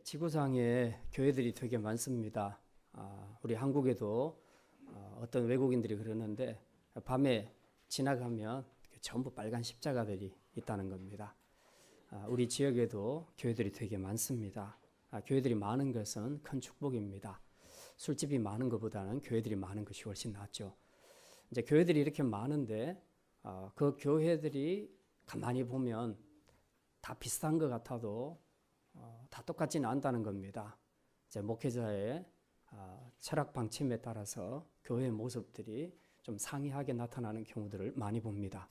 지구상에 교회들이 되게 많습니다. 우리 한국에도 어떤 외국인들이 그러는데 밤에 지나가면 전부 빨간 십자가들이 있다는 겁니다. 우리 지역에도 교회들이 되게 많습니다. 교회들이 많은 것은 큰 축복입니다. 술집이 많은 것보다는 교회들이 많은 것이 훨씬 낫죠. 이제 교회들이 이렇게 많은데 그 교회들이 가만히 보면 다 비슷한 것 같아도 다 똑같지는 않다는 겁니다. 이제 목회자의 철학 방침에 따라서 교회의 모습들이 좀 상이하게 나타나는 경우들을 많이 봅니다.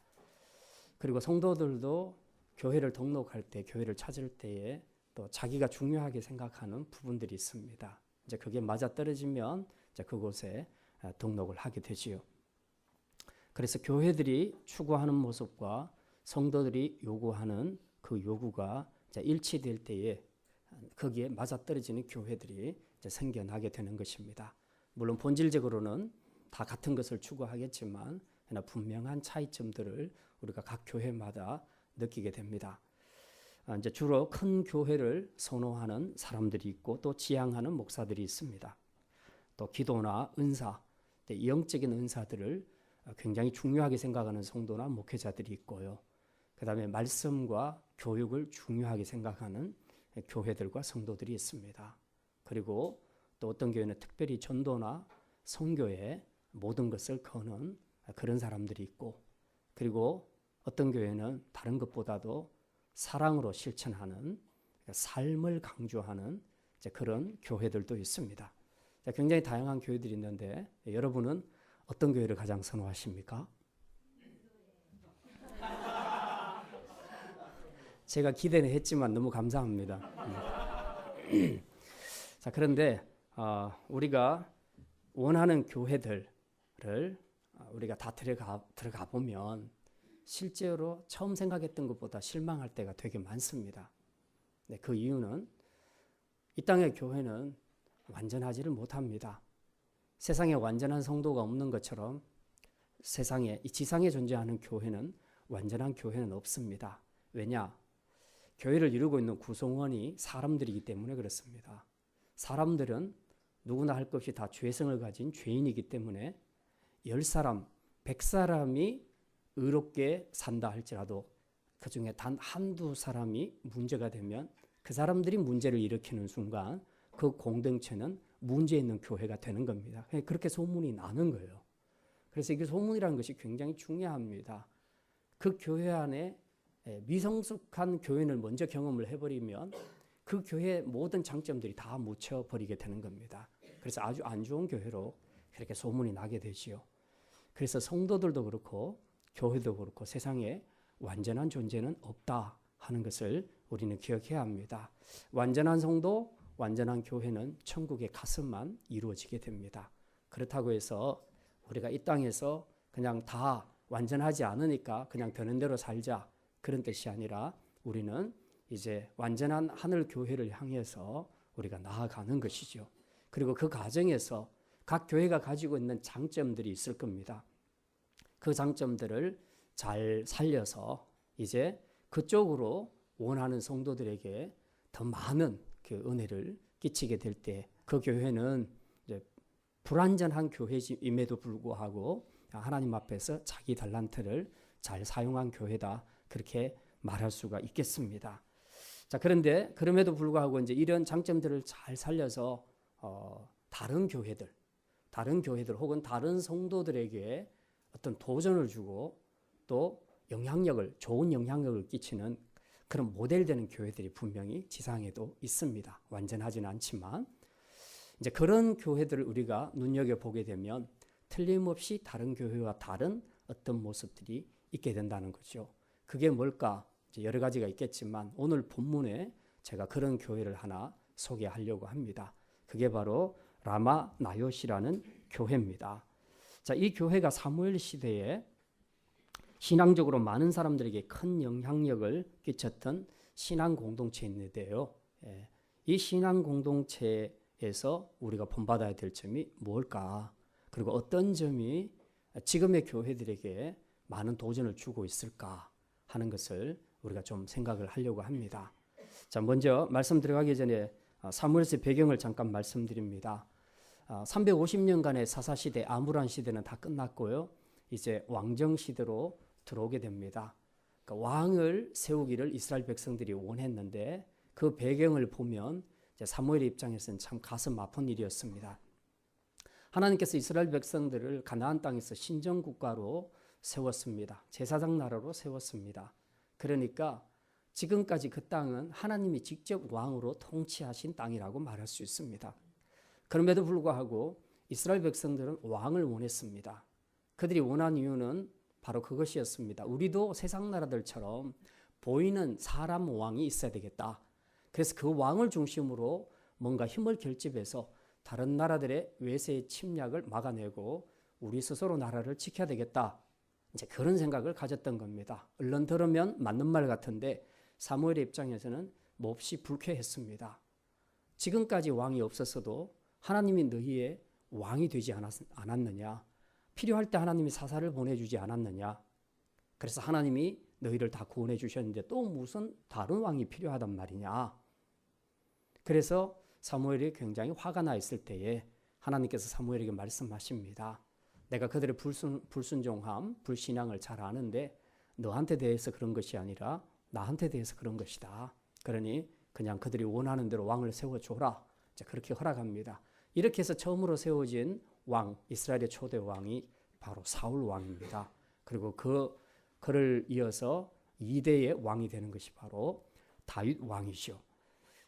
그리고 성도들도 교회를 등록할 때, 교회를 찾을 때에 또 자기가 중요하게 생각하는 부분들이 있습니다. 이제 그게 맞아떨어지면 이제 그곳에 등록을 하게 되지요. 그래서 교회들이 추구하는 모습과 성도들이 요구하는 그 요구가 이제 일치될 때에 거기에 맞아떨어지는 교회들이 이제 생겨나게 되는 것입니다. 물론 본질적으로는 다 같은 것을 추구하겠지만 분명한 차이점들을 우리가 각 교회마다 느끼게 됩니다. 이제 주로 큰 교회를 선호하는 사람들이 있고 또 지향하는 목사들이 있습니다. 또 기도나 은사, 영적인 은사들을 굉장히 중요하게 생각하는 성도나 목회자들이 있고요. 그 다음에 말씀과 교육을 중요하게 생각하는 교회들과 성도들이 있습니다. 그리고 또 어떤 교회는 특별히 전도나 선교에 모든 것을 거는 그런 사람들이 있고, 그리고 어떤 교회는 다른 것보다도 사랑으로 실천하는, 삶을 강조하는 그런 교회들도 있습니다. 굉장히 다양한 교회들이 있는데 여러분은 어떤 교회를 가장 선호하십니까? 제가 기대는 했지만 너무 감사합니다. 자, 그런데 우리가 원하는 교회들을 우리가 다 들어가 보면 실제로 처음 생각했던 것보다 실망할 때가 되게 많습니다. 네, 그 이유는 이 땅의 교회는 완전하지를 못합니다. 세상에 완전한 성도가 없는 것처럼 세상에, 이 지상에 존재하는 교회는 완전한 교회는 없습니다. 왜냐? 교회를 이루고 있는 구성원이 사람들이기 때문에 그렇습니다. 사람들은 누구나 할 것 없이 다 죄성을 가진 죄인이기 때문에 10사람, 100사람이 의롭게 산다 할지라도 그 중에 단 한두 사람이 문제가 되면 그 사람들이 문제를 일으키는 순간 그 공동체는 문제 있는 교회가 되는 겁니다. 그렇게 소문이 나는 거예요. 그래서 이게 소문이라는 것이 굉장히 중요합니다. 그 교회 안에 미성숙한 교인을 먼저 경험을 해버리면 그 교회의 모든 장점들이 다 묻혀버리게 되는 겁니다. 그래서 아주 안 좋은 교회로 그렇게 소문이 나게 되지요. 그래서 성도들도 그렇고 교회도 그렇고 세상에 완전한 존재는 없다 하는 것을 우리는 기억해야 합니다. 완전한 성도, 완전한 교회는 천국의 가슴만 이루어지게 됩니다. 그렇다고 해서 우리가 이 땅에서 그냥 다 완전하지 않으니까 그냥 되는 대로 살자, 그런 뜻이 아니라 우리는 이제 완전한 하늘 교회를 향해서 우리가 나아가는 것이죠. 그리고 그 과정에서 각 교회가 가지고 있는 장점들이 있을 겁니다. 그 장점들을 잘 살려서 이제 그쪽으로 원하는 성도들에게 더 많은 그 은혜를 끼치게 될 때 그 교회는 이제 불완전한 교회임에도 불구하고 하나님 앞에서 자기 달란트를 잘 사용한 교회다, 그렇게 말할 수가 있겠습니다. 자, 그런데 그럼에도 불구하고 이제 이런 장점들을 잘 살려서 다른 교회들 혹은 다른 성도들에게 어떤 도전을 주고 또 좋은 영향력을 끼치는 그런 모델되는 교회들이 분명히 지상에도 있습니다. 완전하지는 않지만 이제 그런 교회들을 우리가 눈여겨보게 되면 틀림없이 다른 교회와 다른 어떤 모습들이 있게 된다는 거죠. 그게 뭘까? 여러 가지가 있겠지만 오늘 본문에 제가 그런 교회를 하나 소개하려고 합니다. 그게 바로 라마 나요시라는 교회입니다. 자, 이 교회가 사무엘 시대에 신앙적으로 많은 사람들에게 큰 영향력을 끼쳤던 신앙 공동체인데요. 이 신앙 공동체에서 우리가 본받아야 될 점이 뭘까? 그리고 어떤 점이 지금의 교회들에게 많은 도전을 주고 있을까 하는 것을 우리가 좀 생각을 하려고 합니다. 자, 먼저 말씀 들어가기 전에 사무엘서의 배경을 잠깐 말씀드립니다. 350년간의 사사시대, 아무란 시대는 다 끝났고요. 이제 왕정 시대로 들어오게 됩니다. 그러니까 왕을 세우기를 이스라엘 백성들이 원했는데 그 배경을 보면 이제 사무엘의 입장에서는 참 가슴 아픈 일이었습니다. 하나님께서 이스라엘 백성들을 가나안 땅에서 신정국가로 세웠습니다. 제사장 나라로 세웠습니다. 그러니까 지금까지 그 땅은 하나님이 직접 왕으로 통치하신 땅이라고 말할 수 있습니다. 그럼에도 불구하고 이스라엘 백성들은 왕을 원했습니다. 그들이 원한 이유는 바로 그것이었습니다. 우리도 세상 나라들처럼 보이는 사람 왕이 있어야 되겠다. 그래서 그 왕을 중심으로 뭔가 힘을 결집해서 다른 나라들의 외세의 침략을 막아내고 우리 스스로 나라를 지켜야 되겠다. 이제 그런 생각을 가졌던 겁니다. 얼른 들으면 맞는 말 같은데 사무엘의 입장에서는 몹시 불쾌했습니다. 지금까지 왕이 없었어도 하나님이 너희의 왕이 되지 않았느냐? 필요할 때 하나님이 사사를 보내주지 않았느냐? 그래서 하나님이 너희를 다 구원해 주셨는데 또 무슨 다른 왕이 필요하단 말이냐? 그래서 사무엘이 굉장히 화가 나 있을 때에 하나님께서 사무엘에게 말씀하십니다. 내가 그들의 불순종함, 불신앙을 잘 아는데 너한테 대해서 그런 것이 아니라 나한테 대해서 그런 것이다. 그러니 그냥 그들이 원하는 대로 왕을 세워줘라. 그렇게 허락합니다. 이렇게 해서 처음으로 세워진 왕, 이스라엘의 초대 왕이 바로 사울 왕입니다. 그리고 그를 이어서 2대의 왕이 되는 것이 바로 다윗 왕이죠.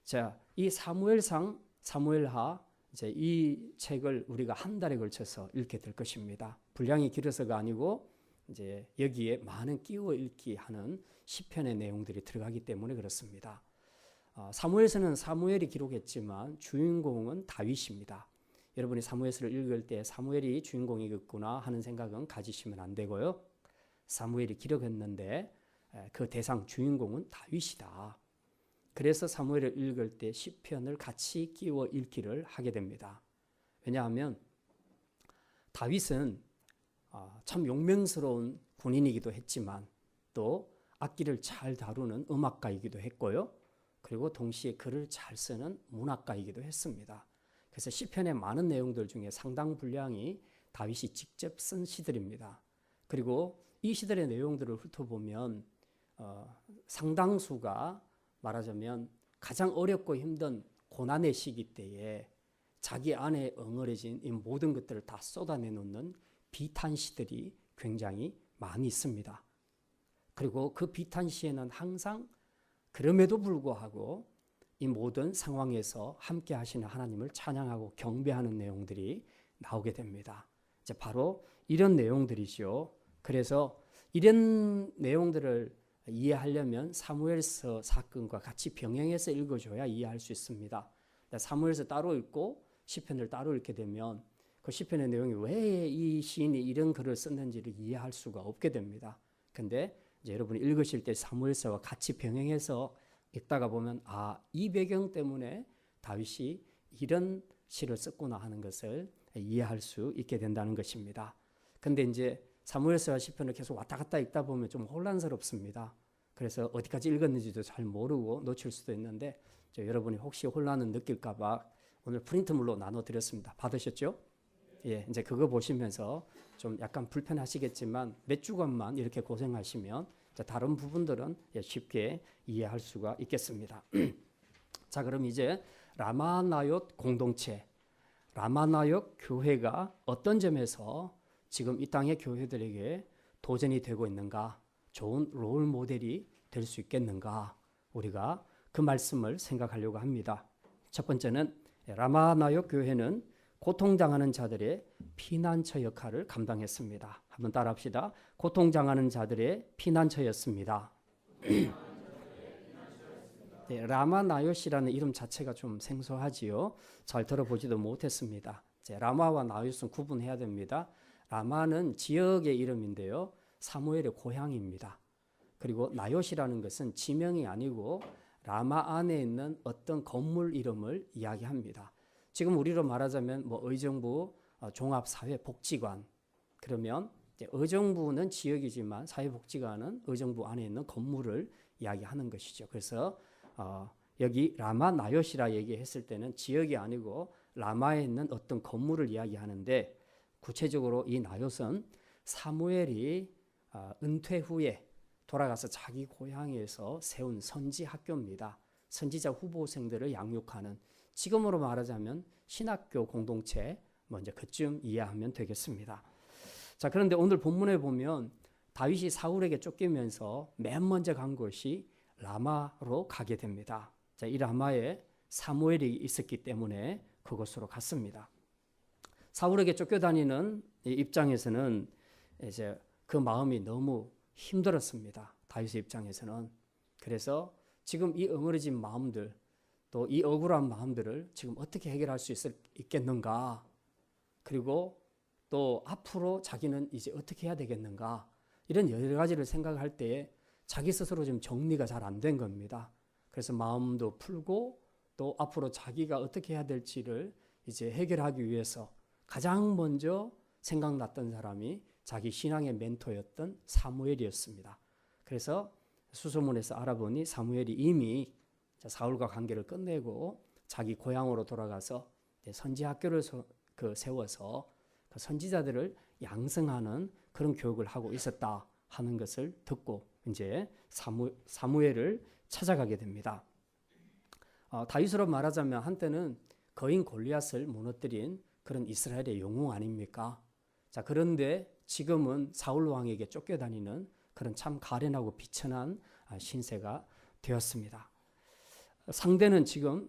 자, 이 사무엘상, 사무엘하, 이제 이 책을 우리가 한 달에 걸쳐서 읽게 될 것입니다. 분량이 길어서가 아니고 이제 여기에 많은 끼워 읽기 하는 시편의 내용들이 들어가기 때문에 그렇습니다. 사무엘서는 사무엘이 기록했지만 주인공은 다윗입니다. 여러분이 사무엘서를 읽을 때 사무엘이 주인공이겠구나 하는 생각은 가지시면 안 되고요. 사무엘이 기록했는데 그 대상 주인공은 다윗이다. 그래서 사무엘을 읽을 때 시편을 같이 끼워 읽기를 하게 됩니다. 왜냐하면 다윗은 참 용맹스러운 군인이기도 했지만 또 악기를 잘 다루는 음악가이기도 했고요. 그리고 동시에 글을 잘 쓰는 문학가이기도 했습니다. 그래서 시편의 많은 내용들 중에 상당 분량이 다윗이 직접 쓴 시들입니다. 그리고 이 시들의 내용들을 훑어보면 상당수가 말하자면 가장 어렵고 힘든 고난의 시기 때에 자기 안에 엉어려진 이 모든 것들을 다 쏟아내놓는 비탄시들이 굉장히 많이 있습니다. 그리고 그 비탄시에는 항상 그럼에도 불구하고 이 모든 상황에서 함께 하시는 하나님을 찬양하고 경배하는 내용들이 나오게 됩니다. 이제 바로 이런 내용들이죠. 그래서 이런 내용들을 이해하려면 사무엘서 사건과 같이 병행해서 읽어줘야 이해할 수 있습니다. 사무엘서 따로 읽고 시편을 따로 읽게 되면 그 시편의 내용이 왜 이 시인이 이런 글을 썼는지를 이해할 수가 없게 됩니다. 근데 이제 여러분이 읽으실 때 사무엘서와 같이 병행해서 읽다가 보면 이 배경 때문에 다윗이 이런 시를 썼구나 하는 것을 이해할 수 있게 된다는 것입니다. 근데 이제 사무엘서와 시편을 계속 왔다 갔다 읽다 보면 좀 혼란스럽습니다. 그래서 어디까지 읽었는지도 잘 모르고 놓칠 수도 있는데 여러분이 혹시 혼란을 느낄까 봐 오늘 프린트물로 나눠드렸습니다. 받으셨죠? 예, 이제 그거 보시면서 좀 약간 불편하시겠지만 몇 주간만 이렇게 고생하시면 다른 부분들은 쉽게 이해할 수가 있겠습니다. 자, 그럼 이제 라마나옳 공동체, 라마나옳 교회가 어떤 점에서 지금 이 땅의 교회들에게 도전이 되고 있는가, 좋은 롤 모델이 될 수 있겠는가, 우리가 그 말씀을 생각하려고 합니다. 첫 번째는 라마나옳 교회는 고통당하는 자들의 피난처 역할을 감당했습니다. 한번 따라합시다. 고통당하는 자들의 피난처였습니다. 네, 라마나옳이라는 이름 자체가 좀 생소하지요. 잘 들어보지도 못했습니다. 라마와 나옳은 구분해야 됩니다. 라마는 지역의 이름인데요. 사무엘의 고향입니다. 그리고 나옳이라는 것은 지명이 아니고 라마 안에 있는 어떤 건물 이름을 이야기합니다. 지금 우리로 말하자면 의정부 종합사회복지관, 그러면 의정부는 지역이지만 사회복지관은 의정부 안에 있는 건물을 이야기하는 것이죠. 그래서 여기 라마 나요시라 얘기했을 때는 지역이 아니고 라마에 있는 어떤 건물을 이야기하는데, 구체적으로 이 나요스는 사무엘이 은퇴 후에 돌아가서 자기 고향에서 세운 선지 학교입니다. 선지자 후보생들을 양육하는, 지금으로 말하자면 신학교 공동체, 먼저 그쯤 이해하면 되겠습니다. 자, 그런데 오늘 본문에 보면 다윗이 사울에게 쫓기면서 맨 먼저 간 곳이 라마로 가게 됩니다. 자, 이 라마에 사무엘이 있었기 때문에 그곳으로 갔습니다. 사울에게 쫓겨다니는 입장에서는 이제 그 마음이 너무 힘들었습니다. 다윗의 입장에서는. 그래서 지금 이 응어리진 마음들, 또 이 억울한 마음들을 지금 어떻게 해결할 수 있겠는가, 그리고 또 앞으로 자기는 이제 어떻게 해야 되겠는가, 이런 여러 가지를 생각할 때에 자기 스스로 좀 정리가 잘 안 된 겁니다. 그래서 마음도 풀고 또 앞으로 자기가 어떻게 해야 될지를 이제 해결하기 위해서 가장 먼저 생각났던 사람이 자기 신앙의 멘토였던 사무엘이었습니다. 그래서 수소문에서 알아보니 사무엘이 이미 사울과 관계를 끝내고 자기 고향으로 돌아가서 선지 학교를 세워서 그 선지자들을 양성하는 그런 교육을 하고 있었다 하는 것을 듣고 이제 사무엘을 찾아가게 됩니다. 다윗으로 말하자면 한때는 거인 골리앗을 무너뜨린 그런 이스라엘의 영웅 아닙니까? 자, 그런데 지금은 사울 왕에게 쫓겨다니는 그런 참 가련하고 비천한 신세가 되었습니다. 상대는 지금,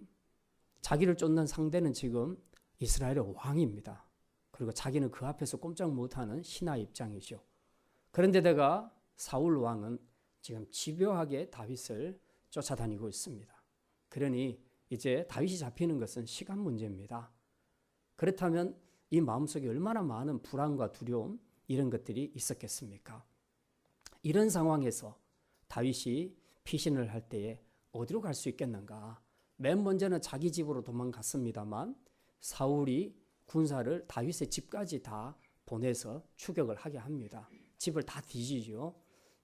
자기를 쫓는 상대는 지금 이스라엘의 왕입니다. 그리고 자기는 그 앞에서 꼼짝 못하는 신하의 입장이죠. 그런데다가 사울 왕은 지금 집요하게 다윗을 쫓아다니고 있습니다. 그러니 이제 다윗이 잡히는 것은 시간 문제입니다. 그렇다면 이 마음속에 얼마나 많은 불안과 두려움, 이런 것들이 있었겠습니까? 이런 상황에서 다윗이 피신을 할 때에 어디로 갈 수 있겠는가? 맨 먼저는 자기 집으로 도망갔습니다만 사울이 군사를 다윗의 집까지 다 보내서 추격을 하게 합니다. 집을 다 뒤지죠.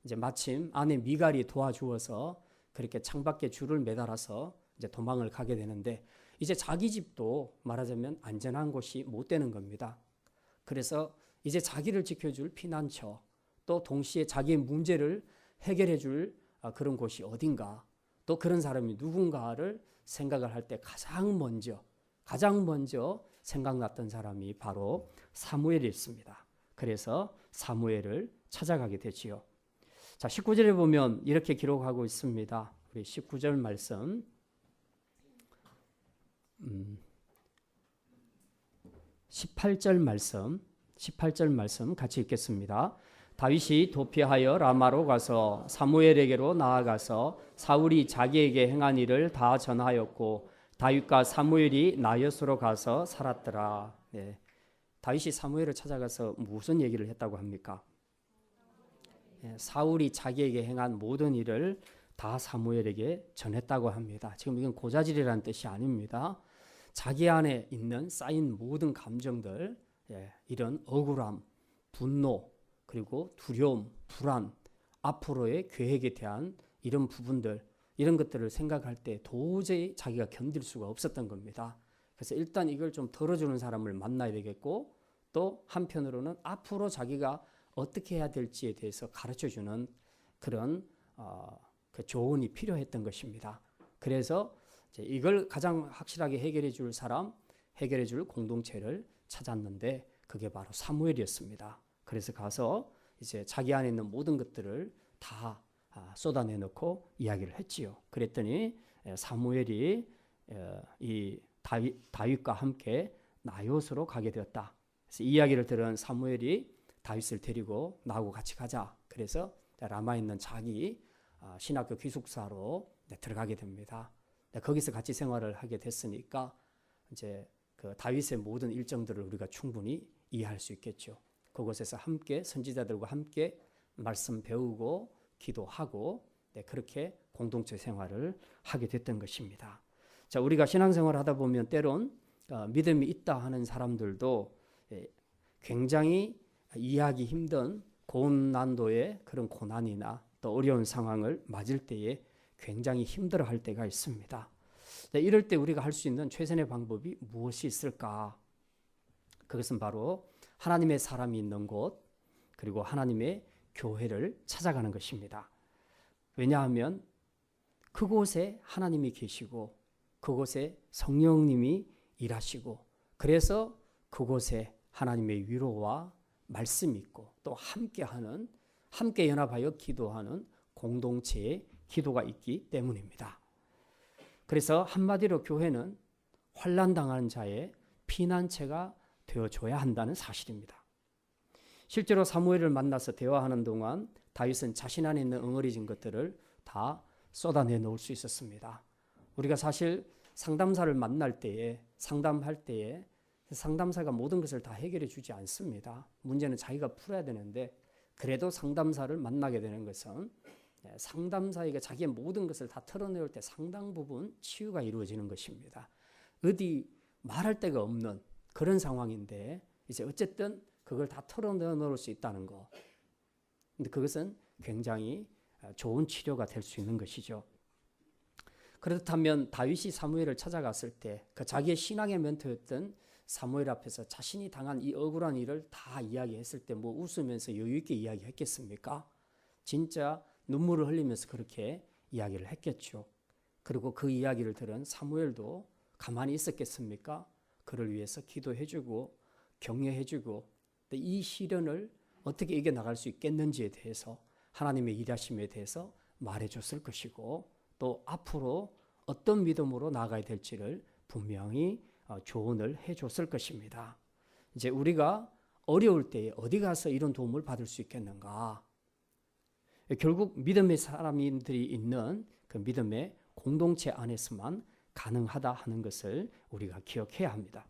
이제 마침 아내 미갈이 도와주어서 그렇게 창밖에 줄을 매달아서 이제 도망을 가게 되는데, 이제 자기 집도 말하자면 안전한 곳이 못 되는 겁니다. 그래서 이제 자기를 지켜줄 피난처, 또 동시에 자기의 문제를 해결해 줄 그런 곳이 어딘가, 또 그런 사람이 누군가를 생각을 할 때 가장 먼저 생각났던 사람이 바로 사무엘이었습니다. 그래서 사무엘을 찾아가게 되지요. 자, 19절에 보면 이렇게 기록하고 있습니다. 우리 19절 말씀, 18절 말씀 같이 읽겠습니다. 다윗이 도피하여 라마로 가서 사무엘에게로 나아가서 사울이 자기에게 행한 일을 다 전하였고 다윗과 사무엘이 나요스로 가서 살았더라. 네. 다윗이 사무엘을 찾아가서 무슨 얘기를 했다고 합니까? 사울이 자기에게 행한 모든 일을 다 사무엘에게 전했다고 합니다. 지금 이건 고자질이라는 뜻이 아닙니다. 자기 안에 있는 쌓인 모든 감정들, 이런 억울함, 분노, 그리고 두려움, 불안, 앞으로의 계획에 대한 이런 부분들, 이런 것들을 생각할 때 도저히 자기가 견딜 수가 없었던 겁니다. 그래서 일단 이걸 좀 덜어주는 사람을 만나야 되겠고, 또 한편으로는 앞으로 자기가 어떻게 해야 될지에 대해서 가르쳐주는 그런 그 조언이 필요했던 것입니다. 그래서 이걸 가장 확실하게 해결해 줄 사람, 해결해 줄 공동체를 찾았는데 그게 바로 사무엘이었습니다. 그래서 가서 이제 자기 안에 있는 모든 것들을 다 쏟아내놓고 이야기를 했지요. 그랬더니 사무엘이 이 다윗과 함께 나요스로 가게 되었다. 그래서 이 이야기를 들은 사무엘이 다윗을 데리고 나하고 같이 가자. 그래서 라마에 있는 자기 신학교 기숙사로 들어가게 됩니다. 거기서 같이 생활을 하게 됐으니까 이제 그 다윗의 모든 일정들을 우리가 충분히 이해할 수 있겠죠. 그곳에서 함께 선지자들과 함께 말씀 배우고 기도하고 그렇게 공동체 생활을 하게 됐던 것입니다. 자, 우리가 신앙생활을 하다 보면 때론 믿음이 있다 하는 사람들도 굉장히 이해하기 힘든 고난도의 그런 고난이나 또 어려운 상황을 맞을 때에 굉장히 힘들어할 때가 있습니다. 네, 이럴 때 우리가 할 수 있는 최선의 방법이 무엇이 있을까? 그것은 바로 하나님의 사람이 있는 곳, 그리고 하나님의 교회를 찾아가는 것입니다. 왜냐하면 그곳에 하나님이 계시고 그곳에 성령님이 일하시고, 그래서 그곳에 하나님의 위로와 말씀이 있고 또 함께 연합하여 기도하는 공동체의 기도가 있기 때문입니다. 그래서 한마디로 교회는 환난당하는 자의 피난처가 되어줘야 한다는 사실입니다. 실제로 사무엘을 만나서 대화하는 동안 다윗은 자신 안에 있는 응어리진 것들을 다 쏟아내 놓을 수 있었습니다. 우리가 사실 상담사를 만날 때에, 상담할 때에 상담사가 모든 것을 다 해결해 주지 않습니다. 문제는 자기가 풀어야 되는데, 그래도 상담사를 만나게 되는 것은 상담사에게 자기의 모든 것을 다 털어내올 때 상당 부분 치유가 이루어지는 것입니다. 어디 말할 데가 없는 그런 상황인데 이제 어쨌든 그걸 다 털어내놓을 수 있다는 거. 근데 그것은 굉장히 좋은 치료가 될 수 있는 것이죠. 그렇다면 다윗이 사무엘을 찾아갔을 때 그 자기의 신앙의 멘토였던 사무엘 앞에서 자신이 당한 이 억울한 일을 다 이야기했을 때 뭐 웃으면서 여유 있게 이야기했겠습니까? 진짜 눈물을 흘리면서 그렇게 이야기를 했겠죠. 그리고 그 이야기를 들은 사무엘도 가만히 있었겠습니까? 그를 위해서 기도해주고 격려해주고 이 시련을 어떻게 이겨나갈 수 있겠는지에 대해서 하나님의 일하심에 대해서 말해줬을 것이고, 또 앞으로 어떤 믿음으로 나아가야 될지를 분명히 조언을 해줬을 것입니다. 이제 우리가 어려울 때에 어디 가서 이런 도움을 받을 수 있겠는가? 결국 믿음의 사람들이 있는 그 믿음의 공동체 안에서만 가능하다 하는 것을 우리가 기억해야 합니다.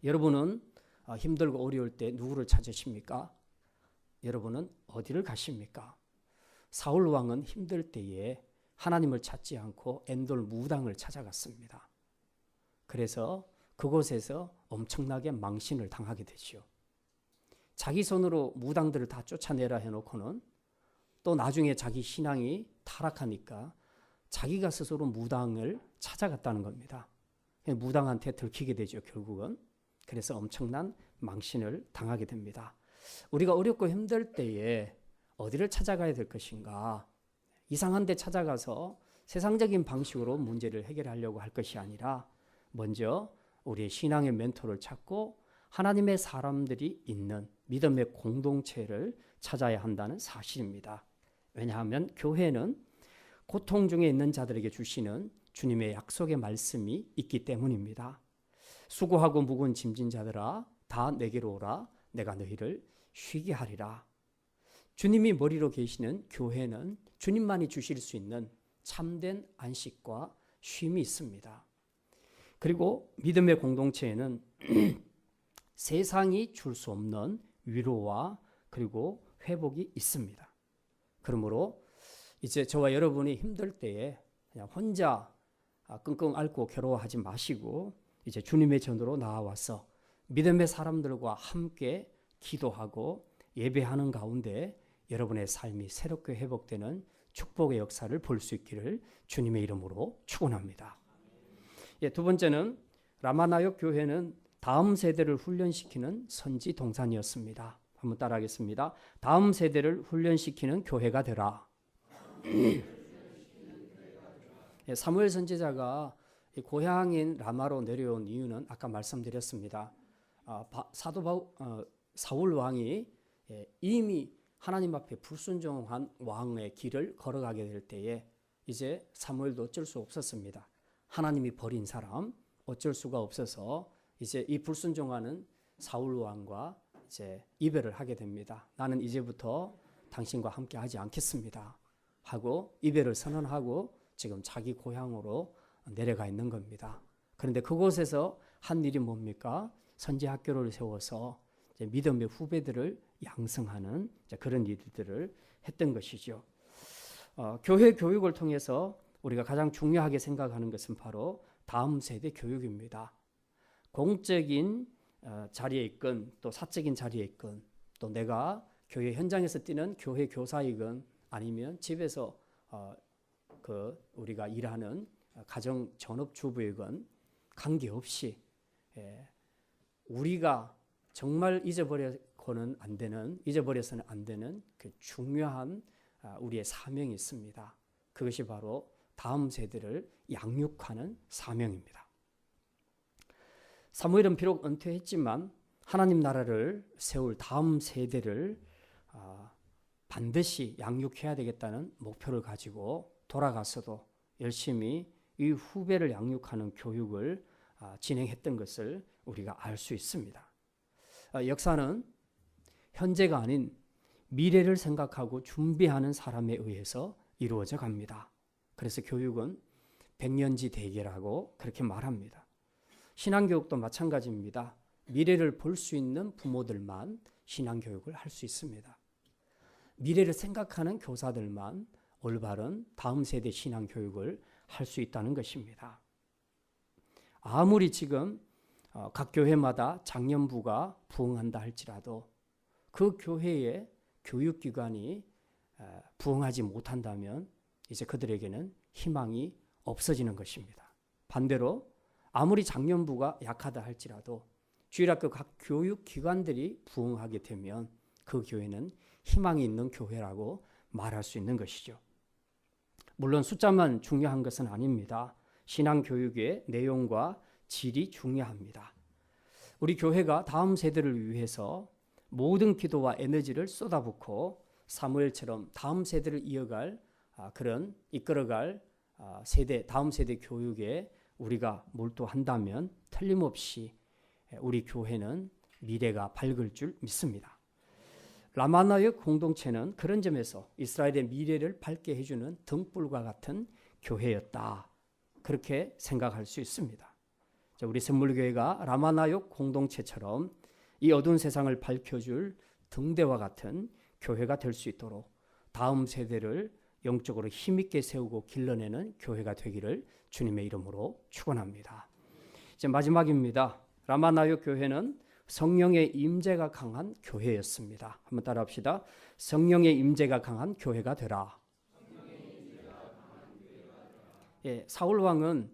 여러분은 힘들고 어려울 때 누구를 찾으십니까? 여러분은 어디를 가십니까? 사울 왕은 힘들 때에 하나님을 찾지 않고 엔돌 무당을 찾아갔습니다. 그래서 그곳에서 엄청나게 망신을 당하게 되죠. 자기 손으로 무당들을 다 쫓아내라 해놓고는 또 나중에 자기 신앙이 타락하니까 자기가 스스로 무당을 찾아갔다는 겁니다. 무당한테 들키게 되죠, 결국은. 그래서 엄청난 망신을 당하게 됩니다. 우리가 어렵고 힘들 때에 어디를 찾아가야 될 것인가? 이상한 데 찾아가서 세상적인 방식으로 문제를 해결하려고 할 것이 아니라 먼저 우리의 신앙의 멘토를 찾고 하나님의 사람들이 있는 믿음의 공동체를 찾아야 한다는 사실입니다. 왜냐하면 교회는 고통 중에 있는 자들에게 주시는 주님의 약속의 말씀이 있기 때문입니다. 수고하고 무거운 짐진 자들아 다 내게로 오라, 내가 너희를 쉬게 하리라. 주님이 머리로 계시는 교회는 주님만이 주실 수 있는 참된 안식과 쉼이 있습니다. 그리고 믿음의 공동체에는 세상이 줄 수 없는 위로와 그리고 회복이 있습니다. 그러므로 이제 저와 여러분이 힘들 때에 그냥 혼자 끙끙 앓고 괴로워하지 마시고 이제 주님의 전으로 나와서 믿음의 사람들과 함께 기도하고 예배하는 가운데 여러분의 삶이 새롭게 회복되는 축복의 역사를 볼 수 있기를 주님의 이름으로 축원합니다. 두 번째는 라마나역 교회는 다음 세대를 훈련시키는 선지 동산이었습니다. 한번 따라하겠습니다. 다음 세대를 훈련시키는 교회가 되라. 사무엘 선지자가 고향인 라마로 내려온 이유는 아까 말씀드렸습니다. 사울 왕이 이미 하나님 앞에 불순종한 왕의 길을 걸어가게 될 때에 이제 사무엘도 어쩔 수 없었습니다. 하나님이 버린 사람 어쩔 수가 없어서 이제 이 불순종하는 사울 왕과 이제 이별을 하게 됩니다. 나는 이제부터 당신과 함께 하지 않겠습니다 하고 이별을 선언하고 지금 자기 고향으로 내려가 있는 겁니다. 그런데 그곳에서 한 일이 뭡니까? 선지 학교를 세워서 이제 믿음의 후배들을 양성하는 그런 일들을 했던 것이죠. 교회 교육을 통해서 우리가 가장 중요하게 생각하는 것은 바로 다음 세대 교육입니다. 공적인 자리에 있건 또 사적인 자리에 있건 또 내가 교회 현장에서 뛰는 교회 교사이건 아니면 집에서 우리가 일하는 가정 전업주부이건 관계없이 우리가 정말 잊어버려서는 안 되는 그 중요한 우리의 사명이 있습니다. 그것이 바로 다음 세대를 양육하는 사명입니다. 사무엘은 비록 은퇴했지만 하나님 나라를 세울 다음 세대를 반드시 양육해야 되겠다는 목표를 가지고 돌아가서도 열심히 이 후배를 양육하는 교육을 진행했던 것을 우리가 알 수 있습니다. 역사는 현재가 아닌 미래를 생각하고 준비하는 사람에 의해서 이루어져 갑니다. 그래서 교육은 백년지 대계라고 그렇게 말합니다. 신앙교육도 마찬가지입니다. 미래를 볼 수 있는 부모들만 신앙교육을 할 수 있습니다. 미래를 생각하는 교사들만 올바른 다음 세대 신앙교육을 할 수 있다는 것입니다. 아무리 지금 각 교회마다 장년부가 부흥한다 할지라도 그 교회의 교육기관이 부흥하지 못한다면 이제 그들에게는 희망이 없어지는 것입니다. 반대로 아무리 장년부가 약하다 할지라도 주일학교 각 교육기관들이 부흥하게 되면 그 교회는 희망이 있는 교회라고 말할 수 있는 것이죠. 물론 숫자만 중요한 것은 아닙니다. 신앙교육의 내용과 질이 중요합니다. 우리 교회가 다음 세대를 위해서 모든 기도와 에너지를 쏟아붓고 사무엘처럼 다음 세대를 이끌어갈 다음 세대 교육에 우리가 몰두한다면 틀림없이 우리 교회는 미래가 밝을 줄 믿습니다. 라마나역 공동체는 그런 점에서 이스라엘의 미래를 밝게 해주는 등불과 같은 교회였다. 그렇게 생각할 수 있습니다. 우리 샘물교회가 라마나역 공동체처럼 이 어두운 세상을 밝혀줄 등대와 같은 교회가 될 수 있도록 다음 세대를 영적으로 힘있게 세우고 길러내는 교회가 되기를 주님의 이름으로 축원합니다. 이제 마지막입니다. 라마나역 교회는 성령의 임재가 강한 교회였습니다. 한번 따라합시다. 성령의 임재가 강한 교회가 되라. 사울 왕은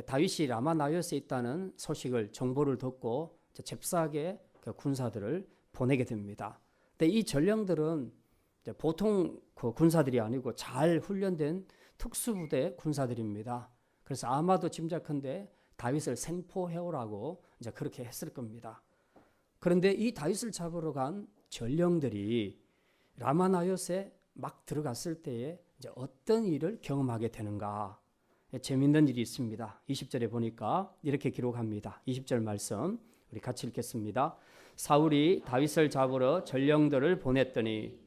다윗이 라마나요스에 있다는 정보를 듣고 잽싸게 군사들을 보내게 됩니다. 근데 이 전령들은 보통 군사들이 아니고 잘 훈련된 특수부대 군사들입니다. 그래서 아마도 짐작컨대 다윗을 생포해오라고 이제 그렇게 했을 겁니다. 그런데 이 다윗을 잡으러 간 전령들이 라마나요스에 막 들어갔을 때에 이제 어떤 일을 경험하게 되는가? 재밌는 일이 있습니다. 20절에 보니까 이렇게 기록합니다. 20절 말씀 우리 같이 읽겠습니다. 사울이 다윗을 잡으러 전령들을 보냈더니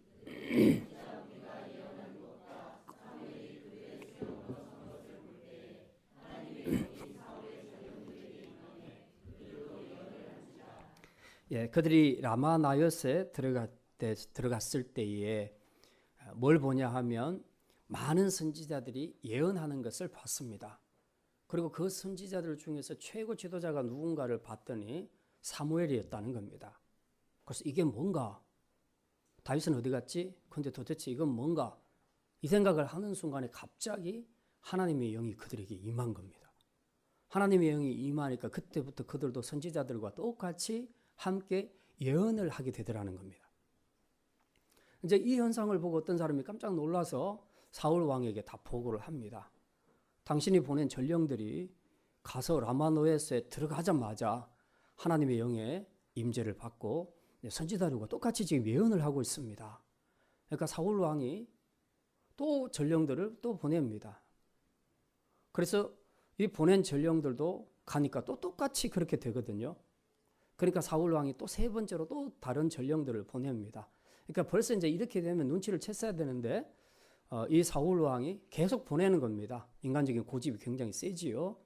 그들이 라마나요스에 들어갔을 때에 뭘 보냐 하면 많은 선지자들이 예언하는 것을 봤습니다. 그리고 그 선지자들 중에서 최고 지도자가 누군가를 봤더니 사무엘이었다는 겁니다. 그래서 이게 뭔가? 다윗은 어디 갔지? 근데 도대체 이건 뭔가? 이 생각을 하는 순간에 갑자기 하나님의 영이 그들에게 임한 겁니다. 하나님의 영이 임하니까 그때부터 그들도 선지자들과 똑같이 함께 예언을 하게 되더라는 겁니다. 이제 이 현상을 보고 어떤 사람이 깜짝 놀라서 사울 왕에게 다 보고를 합니다. 당신이 보낸 전령들이 가서 라마노에스에 들어가자마자 하나님의 영의 임재를 받고 선지자들과 똑같이 지금 예언을 하고 있습니다. 그러니까 사울 왕이 또 전령들을 또 보냅니다. 그래서 이 보낸 전령들도 가니까 또 똑같이 그렇게 되거든요. 그러니까 사울 왕이 또 세 번째로 또 다른 전령들을 보냅니다. 그러니까 벌써 이제 이렇게 되면 눈치를 챘어야 되는데 이 사울 왕이 계속 보내는 겁니다. 인간적인 고집이 굉장히 세지요.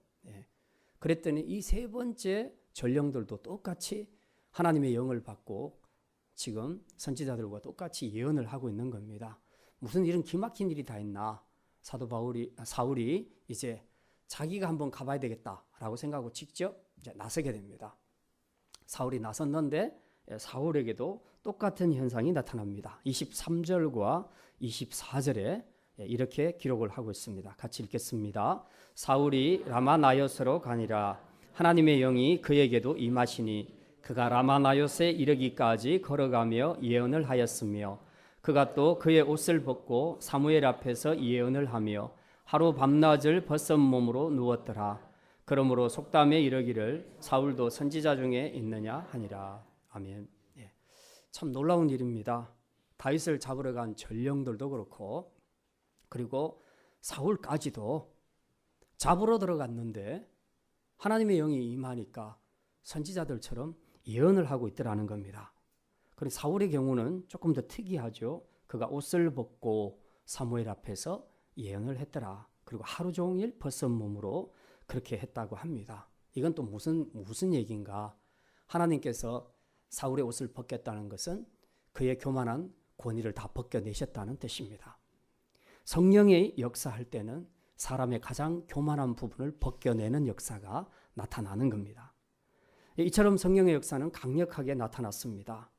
그랬더니 이 세 번째 전령들도 똑같이 하나님의 영을 받고 지금 선지자들과 똑같이 예언을 하고 있는 겁니다. 무슨 이런 기막힌 일이 다 있나? 사울이 이제 자기가 한번 가봐야 되겠다라고 생각하고 직접 이제 나서게 됩니다. 사울이 나섰는데 사울에게도 똑같은 현상이 나타납니다. 23절과 24절에 이렇게 기록을 하고 있습니다. 같이 읽겠습니다. 사울이 라마나요스로 가니라. 하나님의 영이 그에게도 임하시니 그가 라마나요스에 이르기까지 걸어가며 예언을 하였으며 그가 또 그의 옷을 벗고 사무엘 앞에서 예언을 하며 하루 밤낮을 벗은 몸으로 누웠더라. 그러므로 속담에 이르기를 사울도 선지자 중에 있느냐 하니라. 아멘. 참 놀라운 일입니다. 다윗을 잡으러 간 전령들도 그렇고 그리고 사울까지도 잡으러 들어갔는데 하나님의 영이 임하니까 선지자들처럼 예언을 하고 있더라는 겁니다. 그리고 사울의 경우는 조금 더 특이하죠. 그가 옷을 벗고 사무엘 앞에서 예언을 했더라. 그리고 하루 종일 벗은 몸으로 그렇게 했다고 합니다. 이건 또 무슨 얘기인가? 하나님께서 사울의 옷을 벗겼다는 것은 그의 교만한 권위를 다 벗겨내셨다는 뜻입니다. 성령의 역사할 때는 사람의 가장 교만한 부분을 벗겨내는 역사가 나타나는 겁니다. 이처럼 성령의 역사는 강력하게 나타났습니다.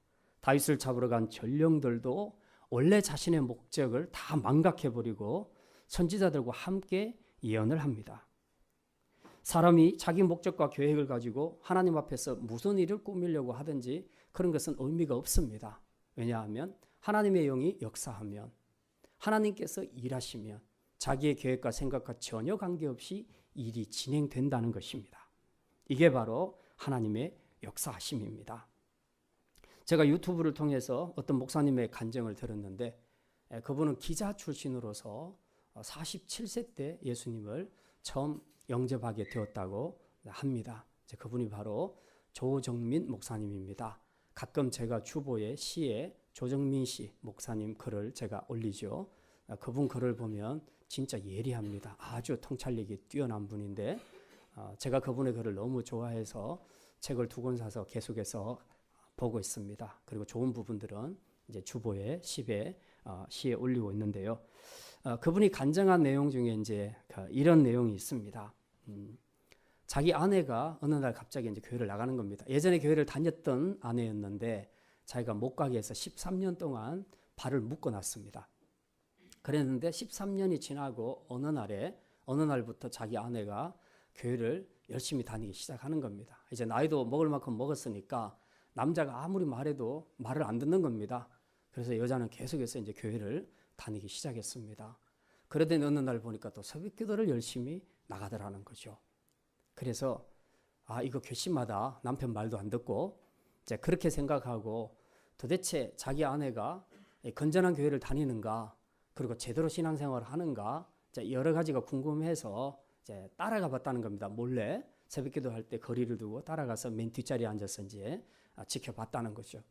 다윗을 잡으러 간 전령들도 원래 자신의 목적을 다 망각해버리고 선지자들과 함께 예언을 합니다. 사람이 자기 목적과 계획을 가지고 하나님 앞에서 무슨 일을 꾸미려고 하든지 그런 것은 의미가 없습니다. 왜냐하면 하나님의 영이 역사하면 하나님께서 일하시면 자기의 계획과 생각과 전혀 관계없이 일이 진행된다는 것입니다. 이게 바로 하나님의 역사하심입니다. 제가 유튜브를 통해서 어떤 목사님의 간증을 들었는데 그분은 기자 출신으로서 47세 때 예수님을 처음 영접하게 되었다고 합니다. 그분이 바로 조정민 목사님입니다. 가끔 제가 주보에 시에 조정민 씨 목사님 글을 제가 올리죠. 그분 글을 보면 진짜 예리합니다. 아주 통찰력이 뛰어난 분인데 제가 그분의 글을 너무 좋아해서 책을 2권 사서 계속해서 보고 있습니다. 그리고 좋은 부분들은 이제 주보에 시에 올리고 있는데요. 그분이 간증한 내용 중에 이제 이런 내용이 있습니다. 자기 아내가 어느 날 갑자기 이제 교회를 나가는 겁니다. 예전에 교회를 다녔던 아내였는데 자기가 못 가게 해서 13년 동안 발을 묶어놨습니다. 그랬는데 13년이 지나고 어느 날부터 자기 아내가 교회를 열심히 다니기 시작하는 겁니다. 이제 나이도 먹을 만큼 먹었으니까 남자가 아무리 말해도 말을 안 듣는 겁니다. 그래서 여자는 계속해서 이제 교회를 다니기 시작했습니다. 그러더니 어느 날 보니까 또 새벽기도를 열심히 나가더라는 거죠. 그래서 이거 괘씸하다. 남편 말도 안 듣고 이제 그렇게 생각하고 도대체 자기 아내가 건전한 교회를 다니는가 그리고 제대로 신앙생활을 하는가 여러 가지가 궁금해서 이제 따라가 봤다는 겁니다. 몰래 새벽기도 할 때 거리를 두고 따라가서 맨 뒷자리에 앉아서 이제 지켜봤다는 거죠.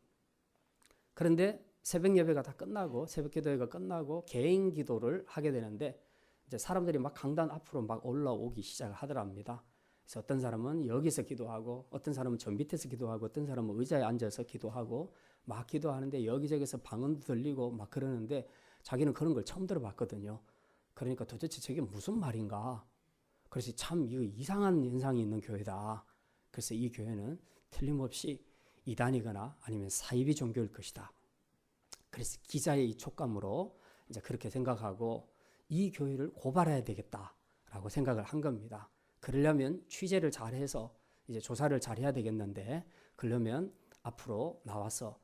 그런데 새벽 예배가 다 끝나고 새벽 기도회가 끝나고 개인 기도를 하게 되는데 이제 사람들이 막 강단 앞으로 막 올라오기 시작을 하더랍니다. 그래서 어떤 사람은 여기서 기도하고 어떤 사람은 저 밑에서 기도하고 어떤 사람은 의자에 앉아서 기도하고 막 기도하는데 여기저기서 방언도 들리고 막 그러는데 자기는 그런 걸 처음 들어봤거든요. 그러니까 도대체 저게 무슨 말인가? 그래서 참 이거 이상한 현상이 있는 교회다. 그래서 이 교회는 틀림없이 이단이거나 아니면 사이비 종교일 것이다. 그래서 기자의 이 촉감으로 이제 그렇게 생각하고 이 교회를 고발해야 되겠다라고 생각을 한 겁니다. 그러려면 취재를 잘해서 이제 조사를 잘해야 되겠는데 그러려면 앞으로 나와서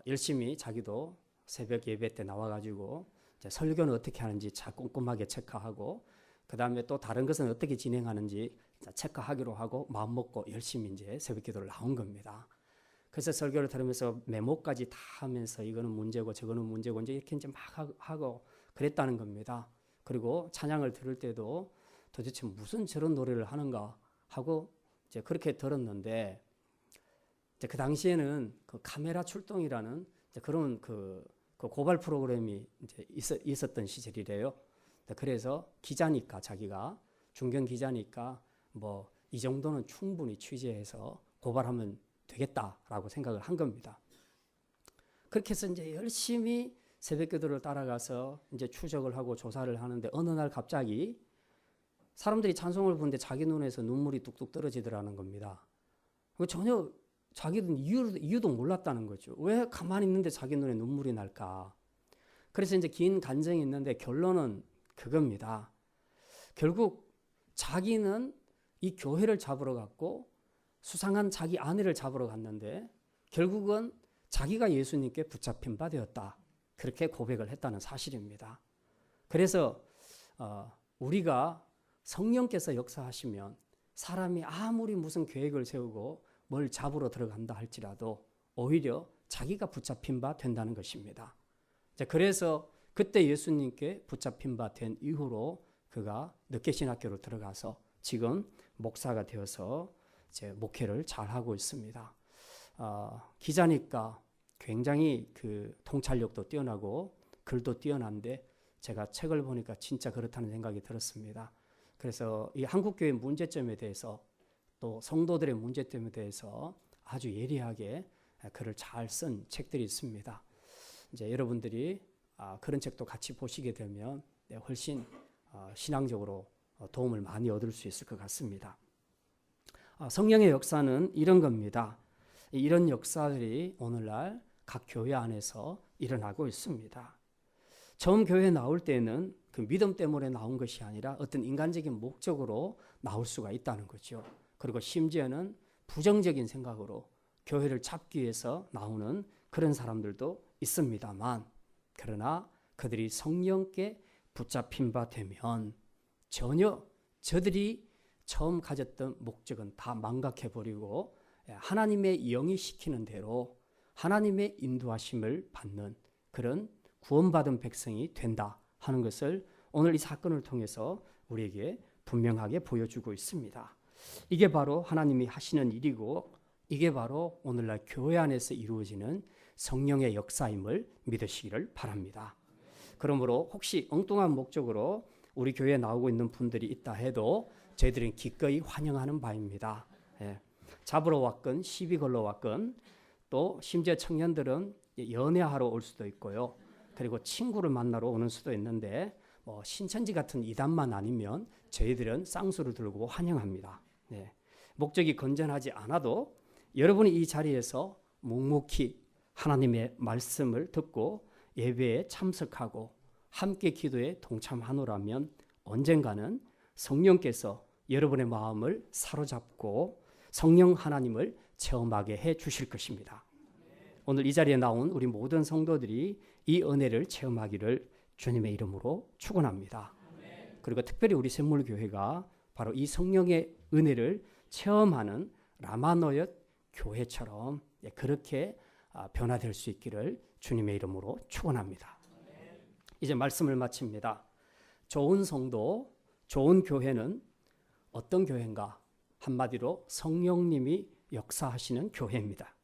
열심히 자기도 새벽 예배 때 나와가지고 이제 설교는 어떻게 하는지 잘 꼼꼼하게 체크하고 그 다음에 또 다른 것은 어떻게 진행하는지 체크하기로 하고 마음 먹고 열심히 이제 새벽 기도를 나온 겁니다. 그래서 설교를 들으면서 메모까지 다 하면서 이거는 문제고 저거는 문제고 이제 이렇게 이제 막 하고 그랬다는 겁니다. 그리고 찬양을 들을 때도 도대체 무슨 저런 노래를 하는가 하고 이제 그렇게 들었는데 이제 그 당시에는 그 카메라 출동이라는 이제 그런 그 고발 프로그램이 이제 있었던 시절이래요. 그래서 기자니까 자기가 중견 기자니까 뭐 이 정도는 충분히 취재해서 고발하면 되겠다라고 생각을 한 겁니다. 그렇게 해서 이제 열심히 새벽기도를 따라가서 이제 추적을 하고 조사를 하는데 어느 날 갑자기 사람들이 찬송을 부르는데 자기 눈에서 눈물이 뚝뚝 떨어지더라는 겁니다. 전혀 자기는 이유도 몰랐다는 거죠. 왜 가만히 있는데 자기 눈에 눈물이 날까? 그래서 이제 긴 간증이 있는데 결론은 그겁니다. 결국 자기는 이 교회를 잡으러 갔고 수상한 자기 아내를 잡으러 갔는데 결국은 자기가 예수님께 붙잡힌 바 되었다. 그렇게 고백을 했다는 사실입니다. 그래서 우리가 성령께서 역사하시면 사람이 아무리 무슨 계획을 세우고 뭘 잡으러 들어간다 할지라도 오히려 자기가 붙잡힌 바 된다는 것입니다. 그래서 그때 예수님께 붙잡힌 바 된 이후로 그가 늦게신학교로 들어가서 지금 목사가 되어서 이제 목회를 잘하고 있습니다. 기자니까 굉장히 그 통찰력도 뛰어나고 글도 뛰어난데 제가 책을 보니까 진짜 그렇다는 생각이 들었습니다. 그래서 이 한국교회 문제점에 대해서 또 성도들의 문제점에 대해서 아주 예리하게 글을 잘 쓴 책들이 있습니다. 이제 여러분들이 그런 책도 같이 보시게 되면 훨씬 신앙적으로 도움을 많이 얻을 수 있을 것 같습니다. 성령의 역사는 이런 겁니다. 이런 역사들이 오늘날 각 교회 안에서 일어나고 있습니다. 처음 교회에 나올 때는 그 믿음 때문에 나온 것이 아니라 어떤 인간적인 목적으로 나올 수가 있다는 거죠. 그리고 심지어는 부정적인 생각으로 교회를 잡기 위해서 나오는 그런 사람들도 있습니다만, 그러나 그들이 성령께 붙잡힌 바 되면 전혀 저들이 처음 가졌던 목적은 다 망각해버리고 하나님의 영이 시키는 대로 하나님의 인도하심을 받는 그런 구원받은 백성이 된다 하는 것을 오늘 이 사건을 통해서 우리에게 분명하게 보여주고 있습니다. 이게 바로 하나님이 하시는 일이고 이게 바로 오늘날 교회 안에서 이루어지는 성령의 역사임을 믿으시기를 바랍니다. 그러므로 혹시 엉뚱한 목적으로 우리 교회에 나오고 있는 분들이 있다 해도 저희들은 기꺼이 환영하는 바입니다. 잡으러 왔건 시비 걸러 왔건 또 심지어 청년들은 연애하러 올 수도 있고요. 그리고 친구를 만나러 오는 수도 있는데 신천지 같은 이단만 아니면 저희들은 쌍수를 들고 환영합니다. 목적이 건전하지 않아도 여러분이 이 자리에서 묵묵히 하나님의 말씀을 듣고 예배에 참석하고 함께 기도에 동참하노라면 언젠가는 성령께서 여러분의 마음을 사로잡고 성령 하나님을 체험하게 해 주실 것입니다. 오늘 이 자리에 나온 우리 모든 성도들이 이 은혜를 체험하기를 주님의 이름으로 축원합니다. 그리고 특별히 우리 샘물교회가 바로 이 성령의 은혜를 체험하는 라마노옙 교회처럼 그렇게 변화될 수 있기를 주님의 이름으로 축원합니다. 이제 말씀을 마칩니다. 좋은 성도, 좋은 교회는 어떤 교회인가? 한마디로 성령님이 역사하시는 교회입니다.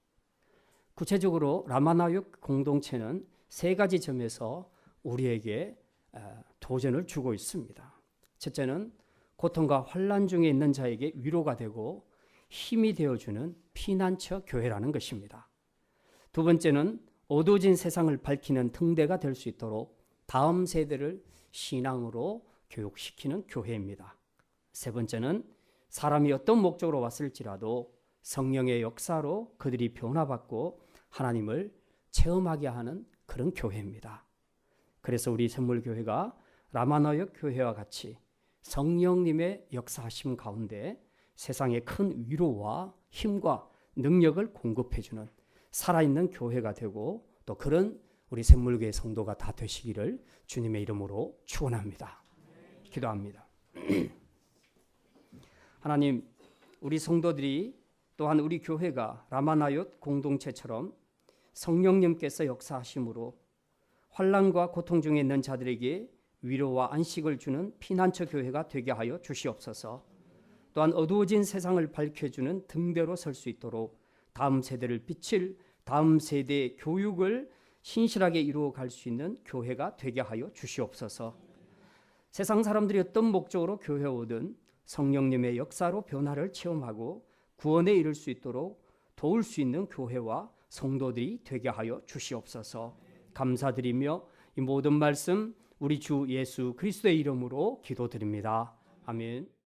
구체적으로 라마노옙 공동체는 세 가지 점에서 우리에게 도전을 주고 있습니다. 첫째는 고통과 환난 중에 있는 자에게 위로가 되고 힘이 되어주는 피난처 교회라는 것입니다. 두 번째는 어두워진 세상을 밝히는 등대가 될 수 있도록 다음 세대를 신앙으로 교육시키는 교회입니다. 세 번째는 사람이 어떤 목적으로 왔을지라도 성령의 역사로 그들이 변화받고 하나님을 체험하게 하는 그런 교회입니다. 그래서 우리 샘물교회가 라마노옙 교회와 같이 성령님의 역사하심 가운데 세상에 큰 위로와 힘과 능력을 공급해주는 살아있는 교회가 되고 또 그런 우리 샘물교회 성도가 다 되시기를 주님의 이름으로 축원합니다. 기도합니다. 하나님, 우리 성도들이 또한 우리 교회가 라마노옙 공동체처럼 성령님께서 역사하심으로 환난과 고통 중에 있는 자들에게 위로와 안식을 주는 피난처 교회가 되게 하여 주시옵소서. 또한 어두워진 세상을 밝혀주는 등대로 설 수 있도록 다음 세대를 비칠 다음 세대의 교육을 신실하게 이루어 갈 수 있는 교회가 되게 하여 주시옵소서. 세상 사람들이 어떤 목적으로 교회에 오든 성령님의 역사로 변화를 체험하고 구원에 이를 수 있도록 도울 수 있는 교회와 성도들이 되게 하여 주시옵소서. 감사드리며 이 모든 말씀 우리 주 예수 그리스도의 이름으로 기도드립니다. 아멘.